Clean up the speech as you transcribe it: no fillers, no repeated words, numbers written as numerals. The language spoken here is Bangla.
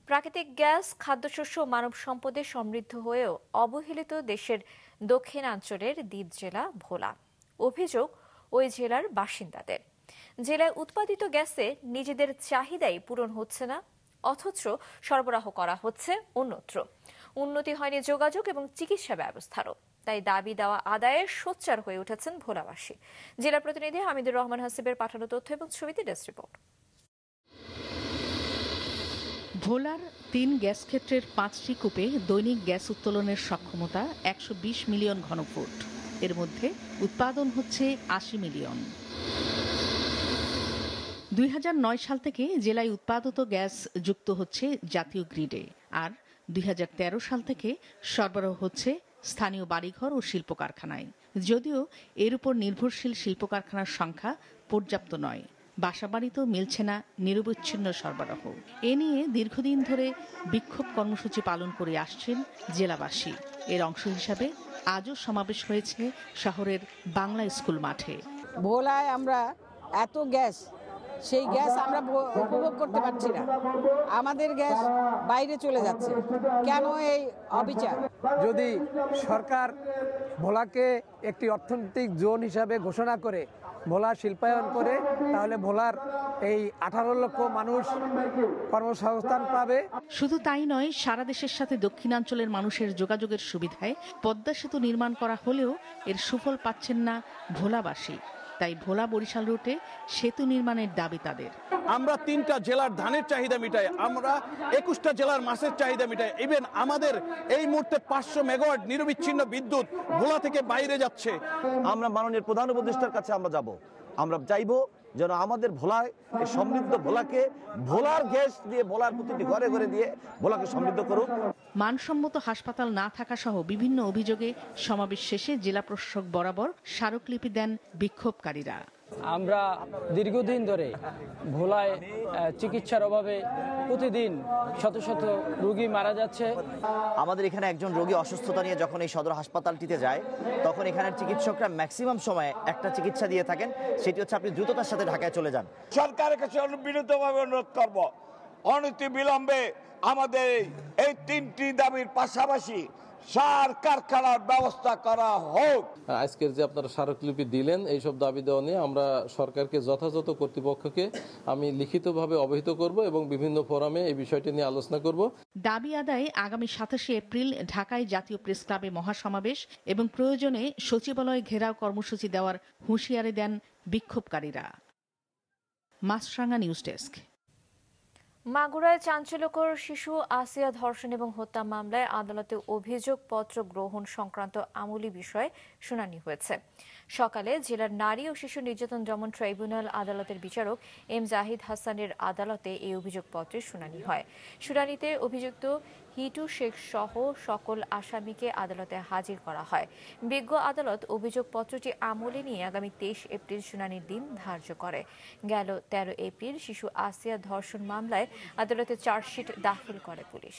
প্রাকৃতিক গ্যাস, খাদ্যশস্য ও মানব সম্পদে সমৃদ্ধ হয়েও অবহেলিত দেশের দক্ষিণাঞ্চলের দ্বীপ জেলা ভোলা। অভিযোগ ওই জেলার বাসিন্দাদের। জেলায় উৎপাদিত গ্যাসে নিজেদের চাহিদাই পূরণ হচ্ছে না, অথচ সরবরাহ করা হচ্ছে অন্যত্র। উন্নতি হয়নি যোগাযোগ এবং চিকিৎসা ব্যবস্থারও। তাই দাবি দেওয়া আদায়ে সোচ্চার হয়ে উঠেছেন ভোলাবাসী। জেলা প্রতিনিধি হামিদুর রহমান হাসিবের পাঠানো তথ্য এবং ছবিতে ডেস্ক রিপোর্ট। ভোলার ৩ গ্যাস ক্ষেত্রের ৫টি কূপে দৈনিক গ্যাস উত্তোলনের সক্ষমতা ১২০ মিলিয়ন ঘনফুট। এর মধ্যে উৎপাদন হচ্ছে ৮০ মিলিয়ন। ২০০৯ সাল থেকে জেলায় উৎপাদিত গ্যাস যুক্ত হচ্ছে জাতীয় গ্রিডে, আর ২০১৩ সাল থেকে সরবরাহ হচ্ছে স্থানীয় বাড়িঘর ও শিল্প কারখানায়। যদিও এর উপর নির্ভরশীল শিল্প কারখানার সংখ্যা পর্যাপ্ত নয়, বাসাবাড়িতেও মিলছে না নিরবচ্ছিন্ন সরবরাহ। এ নিয়ে দীর্ঘদিন ধরে বিক্ষোভ কর্মসূচি পালন করে আসছেন জেলাবাসী। এর অংশ হিসাবে আজও সমাবেশ হয়েছে শহরের বাংলা স্কুল মাঠে। ভোলায় আমরা এত গ্যাস, সেই গ্যাস আমরা উপভোগ করতে পারছি না। আমাদের গ্যাস বাইরে চলে যাচ্ছে। কেন এই অবিচার? যদি সরকার ভোলাকে একটি অর্থনৈতিক জোন হিসাবে ঘোষণা করে, ভোলা শিল্পায়ন করে, তাহলে ভোলার এই 18 লক্ষ মানুষ কর্মসংস্থান পাবে। শুধু তাই নয়, সারা দেশের সাথে দক্ষিণাঞ্চলের মানুষের যোগাযোগের সুবিধায় পদ্মা সেতু নির্মাণ করা হলেও এর সুফল পাচ্ছেন না ভোলাবাসী। তাই ভোলা বরিশাল রুটে সেতু নির্মাণের দাবি তাদের। আমরা 3টা জেলার ধানের চাহিদা মিটাই, আমরা 21টা জেলার মাছের চাহিদা মিটাই। ইভেন আমাদের এই মুহূর্তে 500 মেগাওয়াট নিরবিচ্ছিন্ন বিদ্যুৎ ভোলা থেকে বাইরে যাচ্ছে। আমরা মাননীয় প্রধান উপদেষ্টার কাছে আমরা চাইবো যেন আমাদের ভোলায় এই সমৃদ্ধ ভোলাকে, ভোলার গ্যাস দিয়ে ভোলার প্রতিটি ঘরে ঘরে দিয়ে ভোলাকে সমৃদ্ধ করুক। মানসম্মত হাসপাতাল না থাকা সহ বিভিন্ন অভিযোগে সমাবেশ শেষে জেলা প্রশাসক বরাবর স্মারকলিপি দেন বিক্ষোভকারীরা। আমরা দীর্ঘদিন ধরে ভোলায় চিকিৎসার অভাবে প্রতিদিন শত শত রোগী মারা যাচ্ছে। আমাদের এখানে একজন রোগী অসুস্থতা নিয়ে যখন এই সদর হাসপাতালটিতে যায়, তখন এখানের চিকিৎসকরা ম্যাক্সিমাম সময় একটা চিকিৎসা দিয়ে থাকেন, সেটি হচ্ছে আপনি দ্রুততার সাথে ঢাকায় চলে যান। সরকারের কাছে বিনীতভাবে অনুরোধ করব, অনতি বিলম্বে আমাদের এই 3টি দাবির পাশাপাশি সার কারখানার ব্যবস্থা করা হোক। আজকের যে আপনারা স্মারকলিপি দিলেন, এইসব দাবি দেওয়া নিয়ে আমরা সরকারকে যথাযথ কর্তৃপক্ষকে আমি লিখিতভাবে অবহিত করব এবং বিভিন্ন ফোরামে এই বিষয়টি নিয়ে আলোচনা করব। দাবি আদায়ে আগামী 27শে এপ্রিল ঢাকায় জাতীয় প্রেস ক্লাবে মহাসমাবেশ এবং প্রয়োজনে সচিবালয় ঘেরাও কর্মসূচি দেওয়ার হুঁশিয়ারি দেন বিক্ষোভকারীরা। মাছরাঙা নিউজ ডেস্ক। মাগুরায় চাঞ্চল্যকর শিশু আসিয়া ধর্ষণ এবং হত্যা মামলায় আদালতে অভিযোগপত্র গ্রহণ সংক্রান্ত আমূলি বিষয়ে শুনানি হয়েছে। সকালে জেলার নারী ও শিশু নির্যাতন দমন ট্রাইব্যুনাল আদালতের বিচারক এম জাহিদ হাসানের আদালতে এই অভিযোগপত্রের শুনানি হয়। শুনানিতে অভিযুক্ত হিটু শেখ সহ সকল আসামিকে আদালতে হাজির করা হয়। বিজ্ঞ আদালত অভিযোগপত্রটি আমলে নিয়ে আগামী 23 এপ্রিল শুনানির দিন ধার্য করে। গেল 13 এপ্রিল শিশু আসিয়া ধর্ষণ মামলায় আদালতে চার্জশিট দাখিল করে পুলিশ।